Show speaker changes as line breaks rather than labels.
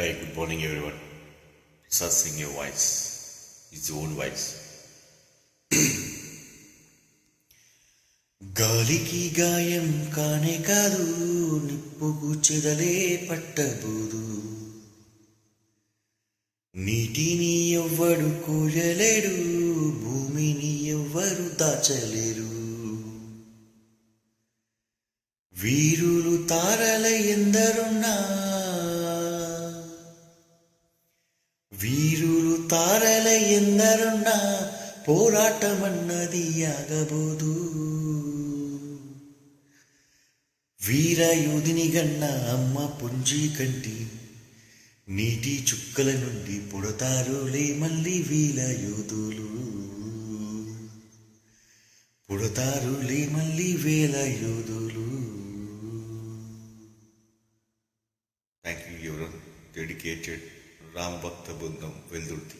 Hi, good morning everyone. Prasad Singh, your voice, his own voice. గాలికి గాయం కానే కాదు, నిప్పుకు చెదలే పట్టబోదు. నీటిని ఎవ్వడు కోయలేడు, భూమిని ఎవ్వరు దాచలేరు. వీరులు తారల ఎందరున్నా, వీరులు తారల ఎందరున్నా, పోరాటమన్నది ఆగబోదు. వీరయోధిని గన్న అమ్మ పుంజి కంటి నీటి చుక్కల నుండి పుడతారులే మళ్ళీ వీల యోధులు, పుడతారులే మళ్ళీ వేల యోధులు. Thank you everyone. డెడికేటెడ్ రామభక్త బృందం వెల్దుర్తి.